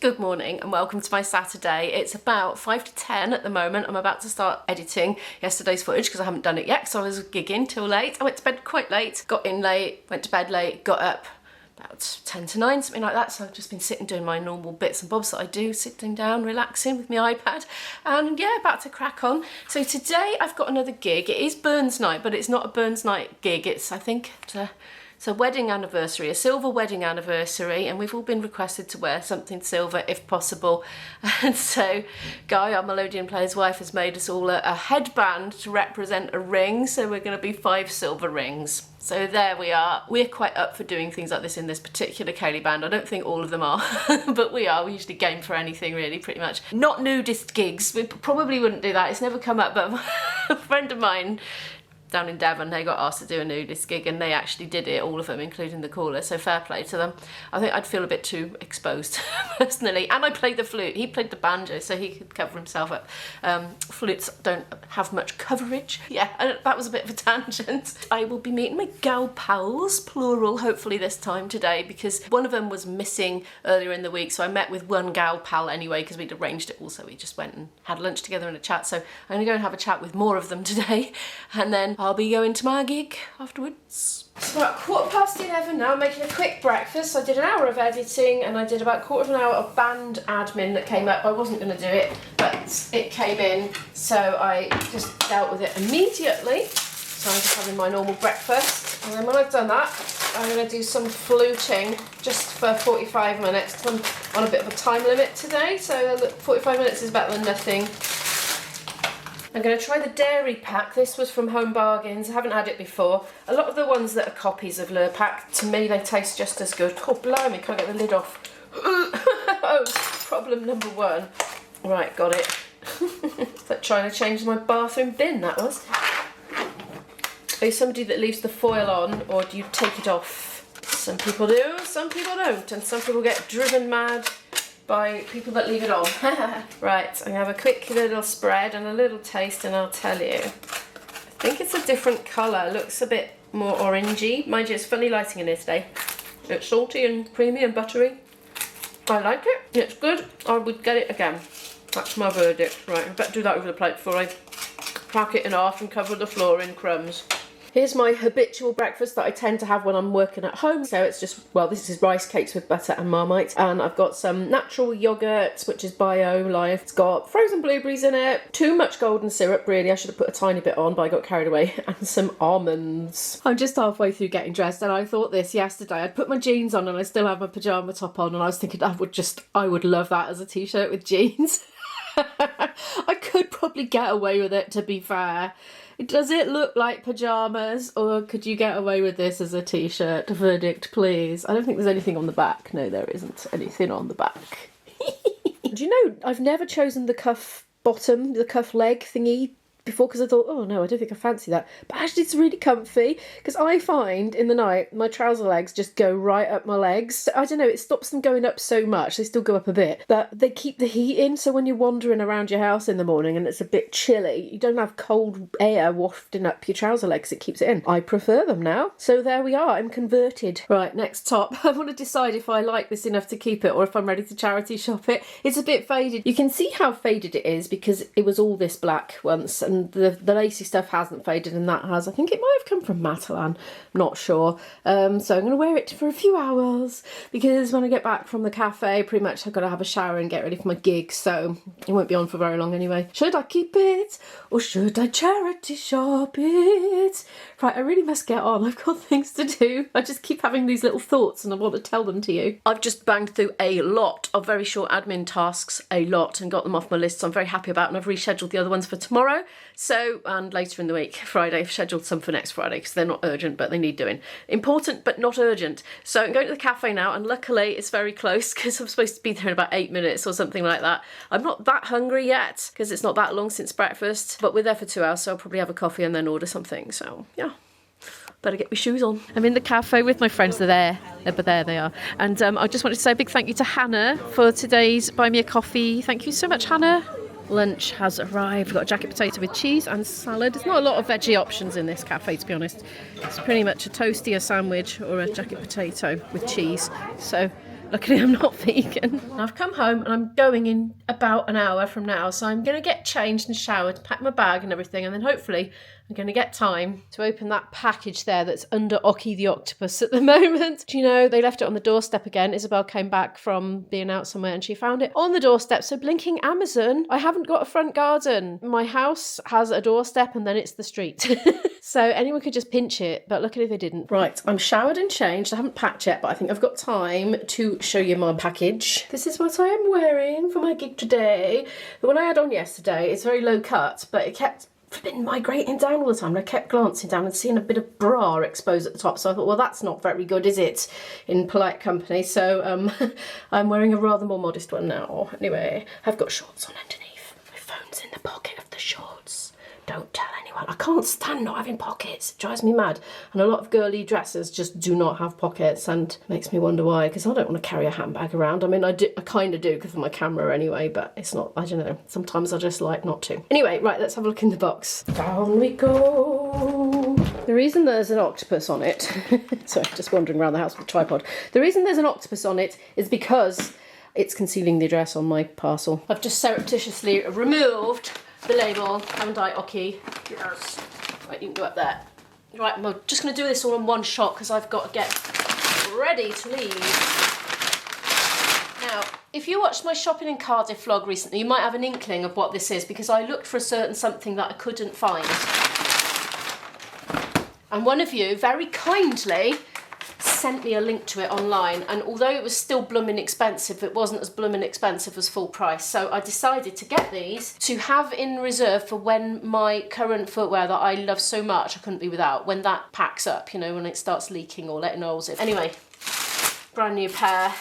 Good morning and welcome to my Saturday. It's about 5 to 10 at the moment. I'm about to start editing yesterday's footage because I haven't done it yet because I was gigging till late. I went to bed quite late, got in late, went to bed late, got up about 10 to 9, something like that. So I've just been sitting doing my normal bits and bobs that I do, sitting down, relaxing with my iPad, and yeah, about to crack on. So today I've got another gig. It is Burns night, but it's not a Burns night gig. It's, I think, it's a wedding anniversary, a silver wedding anniversary, and we've all been requested to wear something silver if possible. And so Guy, our melodeon player's wife, has made us all a headband to represent a ring, so we're going to be 5 silver rings. So there we are. We're quite up for doing things like this in this particular Ceilidh band. I don't think all of them are, but we are. We usually game for anything really, pretty much. Not nudist gigs. We probably wouldn't do that. It's never come up, but a friend of mine down in Devon, they got asked to do a nudist gig and they actually did it, all of them, including the caller, so fair play to them. I think I'd feel a bit too exposed, personally. And I played the flute. He played the banjo, so he could cover himself up. Flutes don't have much coverage. Yeah, that was a bit of a tangent. I will be meeting my gal pals, plural, hopefully this time today, because one of them was missing earlier in the week, so I met with one gal pal anyway, because we'd arranged it all, so we just went and had lunch together and a chat. So I'm going to go and have a chat with more of them today, and then I'll be going to my gig afterwards. It's about 11:15 now. I'm making a quick breakfast. I did an hour of editing and I did about quarter of an hour of band admin that came up. I wasn't going to do it, but it came in, so I just dealt with it immediately. So I'm just having my normal breakfast, and then when I've done that, I'm going to do some fluting just for 45 minutes. I'm on a bit of a time limit today, so 45 minutes is better than nothing. I'm going to try the dairy pack. This was from Home Bargains. I haven't had it before. A lot of the ones that are copies of Lurpak, to me, they taste just as good. Oh, blimey, can't get the lid off. Oh, problem number 1. Right, got it. It's like trying to change my bathroom bin, that was. Are you somebody that leaves the foil on, or do you take it off? Some people do, some people don't, and some people get driven mad by people that leave it on. Right, I'm going to have a quick little spread and a little taste and I'll tell you. I think it's a different colour, looks a bit more orangey. Mind you, it's funny lighting in here today. It's salty and creamy and buttery. I like it, it's good. I would get it again. That's my verdict. Right, I better do that over the plate before I crack it in half and cover the floor in crumbs. Here's my habitual breakfast that I tend to have when I'm working at home. So it's just, well, this is rice cakes with butter and Marmite. And I've got some natural yoghurt, which is bio life. It's got frozen blueberries in it. Too much golden syrup, really. I should have put a tiny bit on, but I got carried away. And some almonds. I'm just halfway through getting dressed, and I thought this yesterday. I'd put my jeans on and I still have my pyjama top on, and I was thinking I would love that as a t-shirt with jeans. I could probably get away with it, to be fair. Does it look like pyjamas, or could you get away with this as a t-shirt? Verdict, please. I don't think there's anything on the back. No, there isn't anything on the back. Do you know, I've never chosen the cuff bottom, the cuff leg thingy before, because I thought, oh no, I don't think I fancy that. But actually it's really comfy, because I find in the night my trouser legs just go right up my legs. I don't know, it stops them going up so much. They still go up a bit, but they keep the heat in, so when you're wandering around your house in the morning and it's a bit chilly, you don't have cold air wafting up your trouser legs, it keeps it in. I prefer them now. So there we are, I'm converted. Right, next top. I want to decide if I like this enough to keep it or if I'm ready to charity shop it. It's a bit faded. You can see how faded it is because it was all this black once, and the lacy stuff hasn't faded and that has. I think it might have come from Matalan, not sure. So I'm going to wear it for a few hours because when I get back from the cafe, pretty much I've got to have a shower and get ready for my gig, so it won't be on for very long anyway. Should I keep it or should I charity shop it? Right, I really must get on. I've got things to do. I just keep having these little thoughts and I want to tell them to you. I've just banged through a lot of very short admin tasks, and got them off my list, so I'm very happy about it, and I've rescheduled the other ones for tomorrow. So, and later in the week, Friday, I've scheduled some for next Friday because they're not urgent, but they need doing. Important, but not urgent. So I'm going to the cafe now, and luckily it's very close because I'm supposed to be there in about 8 minutes or something like that. I'm not that hungry yet because it's not that long since breakfast, but we're there for 2 hours, so I'll probably have a coffee and then order something. So, yeah. Better get my shoes on. I'm in the cafe with my friends. They're there, but there they are. And I just wanted to say a big thank you to Hannah for today's Buy Me a Coffee. Thank you so much, Hannah. Lunch has arrived. We've got a jacket potato with cheese and salad. There's not a lot of veggie options in this cafe, to be honest. It's pretty much a toasty, a sandwich, or a jacket potato with cheese. So Luckily I'm not vegan. I've come home and I'm going in about an hour from now, so I'm going to get changed and showered, pack my bag and everything, and then hopefully I'm going to get time to open that package there that's under Oki the octopus at the moment. Do you know, they left it on the doorstep again. Isabel came back from being out somewhere and she found it on the doorstep. So blinking Amazon, I haven't got a front garden. My house has a doorstep and then it's the street. So anyone could just pinch it, but luckily they didn't. Right, I'm showered and changed. I haven't packed yet, but I think I've got time to show you my package. This is what I am wearing for my gig today. The one I had on yesterday, it's very low cut, but it kept flipping migrating down all the time, and I kept glancing down and seeing a bit of bra exposed at the top, so I thought, well, that's not very good, is it, in polite company? So I'm wearing a rather more modest one now. Anyway, I've got shorts on underneath. My phone's in the pocket of the shorts. Don't tell anyone. I can't stand not having pockets. It drives me mad. And a lot of girly dresses just do not have pockets, and makes me wonder why, because I don't want to carry a handbag around. I mean, I kind of do because of my camera anyway, but it's not, I don't know. Sometimes I just like not to. Anyway, right, let's have a look in the box. Down we go. The reason there's an octopus on it, sorry, just wandering around the house with a tripod. The reason there's an octopus on it is because it's concealing the address on my parcel. I've just surreptitiously removed the label, haven't I, Oki? Yes. Right, you can go up there. Right, I'm just going to do this all in one shot because I've got to get ready to leave. Now, if you watched my shopping in Cardiff vlog recently, you might have an inkling of what this is, because I looked for a certain something that I couldn't find. And one of you very kindly sent me a link to it online, and although it was still blooming expensive, it wasn't as blooming expensive as full price. So I decided to get these to have in reserve for when my current footwear that I love so much, I couldn't be without, when that packs up, you know, when it starts leaking or letting holes in. Anyway, brand new pair.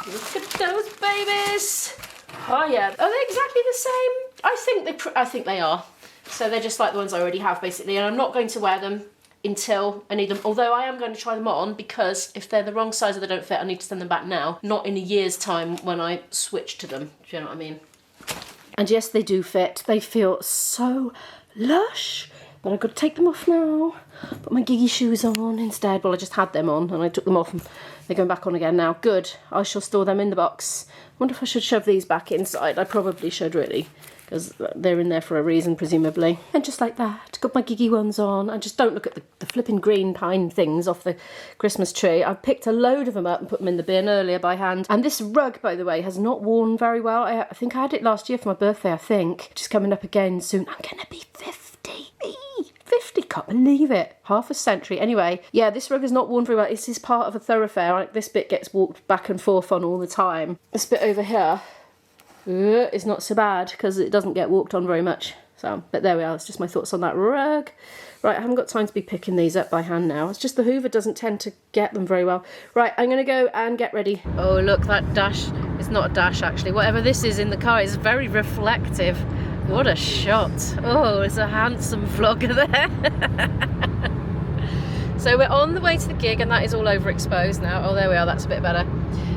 Look at those babies. Oh yeah, are they exactly the same? I think they are. So they're just like the ones I already have, basically, and I'm not going to wear them until I need them, although I am going to try them on, because if they're the wrong size or they don't fit, I need to send them back now, not in a year's time when I switch to them. Do you know what I mean? And yes, they do fit. They feel so lush, but I've got to take them off now. Put my giggy shoes on instead. Well, I just had them on and I took them off and they're going back on again now. Good. I shall store them in the box. I wonder if I should shove these back inside. I probably should, really, because they're in there for a reason, presumably. And just like that, got my giggy ones on. And just don't look at the flipping green pine things off the Christmas tree. I picked a load of them up and put them in the bin earlier by hand. And this rug, by the way, has not worn very well. I think I had it last year for my birthday, I think. Just coming up again soon. I'm going to be 50. 50, can't believe it. Half a century. Anyway, yeah, this rug is not worn very well. This is part of a thoroughfare. Like, this bit gets walked back and forth on all the time. This bit over here is not so bad because it doesn't get walked on very much. So, but there we are. It's just my thoughts on that rug. Right, I haven't got time to be picking these up by hand now. It's just the Hoover doesn't tend to get them very well. Right, I'm going to go and get ready. Oh, look, that dash. It's not a dash, actually. Whatever this is in the car is very reflective. What a shot. Oh, there's a handsome vlogger there. So we're on the way to the gig, and that is all overexposed now. Oh, there we are. That's a bit better.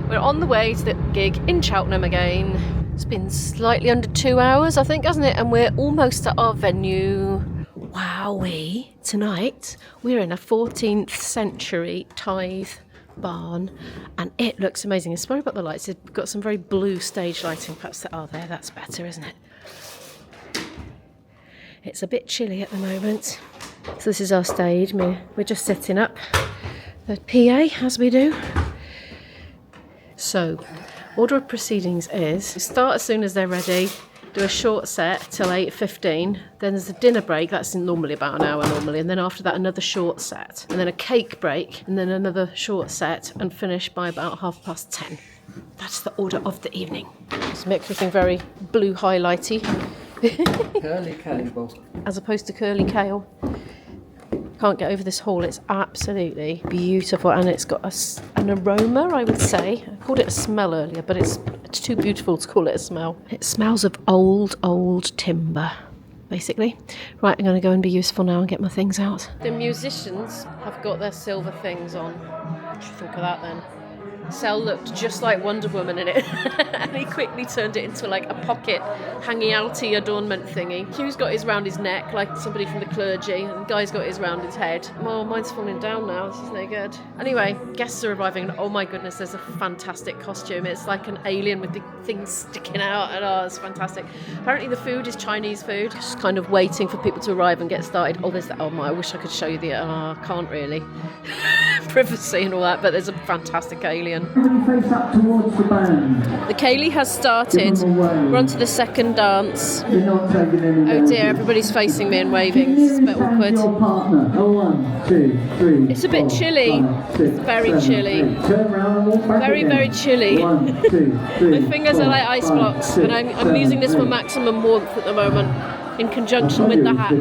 We're on the way to the gig in Cheltenham again. It's been slightly under 2 hours, I think, hasn't it? And we're almost at our venue. Wowee. Tonight, we're in a 14th century tithe barn, and it looks amazing. Sorry about the lights. They've got some very blue stage lighting. Perhaps there, that's better, isn't it? It's a bit chilly at the moment. So this is our stage. We're just setting up the PA as we do. So, order of proceedings is, we start as soon as they're ready, do a short set till 8:15, then there's a dinner break, that's normally about an hour normally, and then after that another short set, and then a cake break, and then another short set, and finish by about 10:30. That's the order of the evening. This makes everything very blue highlighty. Curly kale. As opposed to curly kale. Can't get over this hall. It's absolutely beautiful, and it's got an aroma, I would say. I called it a smell earlier, but it's too beautiful to call it a smell. It smells of old timber, basically. Right, I'm going to go and be useful now and get my things out. The musicians have got their silver things on. What do you think of that then? Cell looked just like Wonder Woman in it. And he quickly turned it into like a pocket hanging outy adornment thingy. Hugh's got his round his neck like somebody from the clergy, and Guy's got his round his head. Oh, mine's falling down now. This is no good. Anyway, guests are arriving, and oh my goodness, there's a fantastic costume. It's like an alien with the things sticking out, and oh, it's fantastic. Apparently the food is Chinese food. Just kind of waiting for people to arrive and get started. Oh, there's that. Oh my, I wish I could show you the. Oh, I can't really. Privacy and all that, but there's a fantastic alien. Face up towards the band. The Kaylee has started. We're on to the second dance. You're not taking any Oh dear, everybody's facing me and waving. This is a bit awkward. Your partner. Oh, 1, 2, 3. It's a bit chilly. 5, 6, Very 7, chilly. 8. Turn around and walk back Very, again. very chilly. 1, 2, 3. My fingers are like ice 5, blocks, 6, and I'm 7, using this for 8. maximum warmth at the moment, in conjunction with the hat.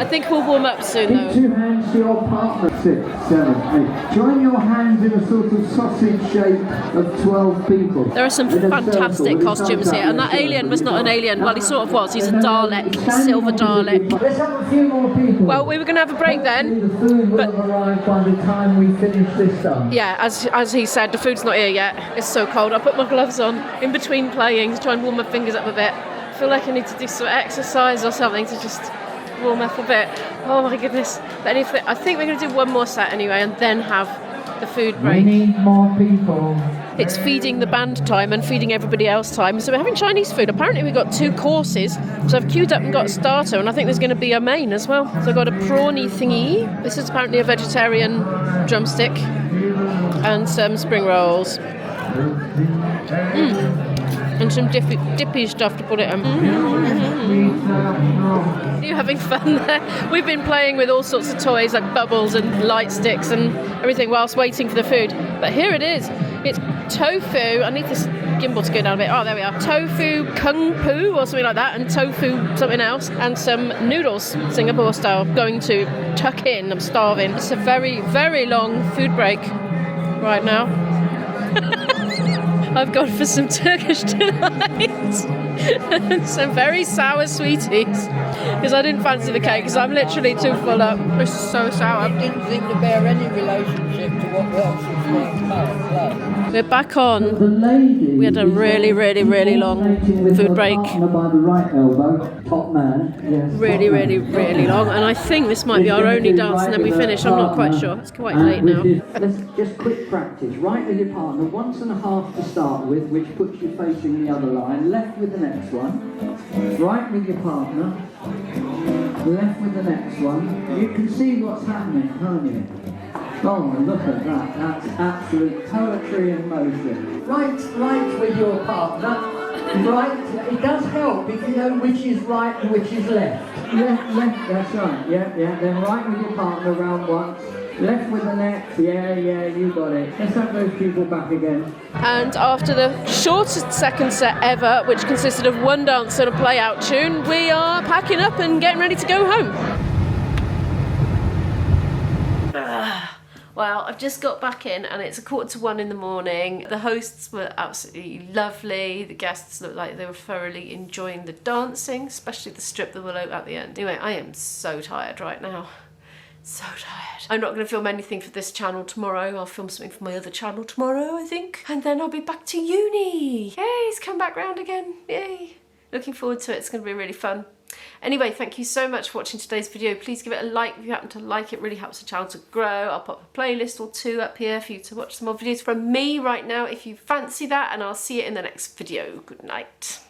I think we'll warm up soon Keep though. 2 hands to your partner. 6, 7, 8. Join your hands in a sort of sausage shape of 12 people. There are some In a fantastic circle. costumes here, and that alien was not an alien. Well, he sort of was. He's a Dalek, silver Dalek. Let's have a few more people. Well, we were going to have a break then. The food will but- have arrived by the time we finish this dance. Yeah, as he said, the food's not here yet. It's so cold. I put my gloves on in between playing to try and warm my fingers up a bit. I feel like I need to do some exercise or something to just warm up a bit. Oh my goodness. But anyway, I think we're going to do one more set anyway and then have the food We break. need more people. It's feeding the band time and feeding everybody else time. So we're having Chinese food. Apparently we've got 2 courses. So I've queued up and got a starter, and I think there's going to be a main as well. So I've got a prawny thingy. This is apparently a vegetarian drumstick. And some spring rolls. And some dippy stuff to put it on. Are you having fun there? We've been playing with all sorts of toys like bubbles and light sticks and everything whilst waiting for the food. But here it is. It's tofu. I need this gimbal to go down a bit. Oh, there we are. Tofu kung poo or something like that, and tofu something else, and some noodles, Singapore style. Going to tuck in. I'm starving. It's a very, very long food break right now. I've gone for some Turkish delight and some very sour sweeties because I didn't fancy the cake because I'm literally too full up. It's so sour. It didn't seem to bear any relationship to what else was going on. We're back on. The lady. We had a really, really, really long food break. By the right elbow, top man. Yes, Really, top really, man. really long. And I think this might be our only dance and then we finish. I'm not quite sure. It's quite late now. Let's just quick practice. Right with your partner, 1.5 to start with, which puts you facing the other line. Left with the next one. Right with your partner. Left with the next one. You can see what's happening, can't you? Oh, look at that. That's absolute poetry in motion. Right with your partner. Right, it does help if you know which is right and which is left. Left, that's right. Yeah. Then right with your partner round once. Left with the next. Yeah, you got it. Let's have those people back again. And after the shortest second set ever, which consisted of one dance and a play-out tune, we are packing up and getting ready to go home. Well, I've just got back in and it's 1:45 in the morning. The hosts were absolutely lovely. The guests looked like they were thoroughly enjoying the dancing, especially the strip that will out at the end. Anyway, I am so tired right now. So tired. I'm not going to film anything for this channel tomorrow. I'll film something for my other channel tomorrow, I think. And then I'll be back to uni. Yay, it's come back round again. Yay. Looking forward to it. It's going to be really fun. Anyway, thank you so much for watching today's video. Please give it a like if you happen to like it. It really helps the channel to grow. I'll pop a playlist or 2 up here for you to watch some more videos from me right now if you fancy that, and I'll see you in the next video. Good night.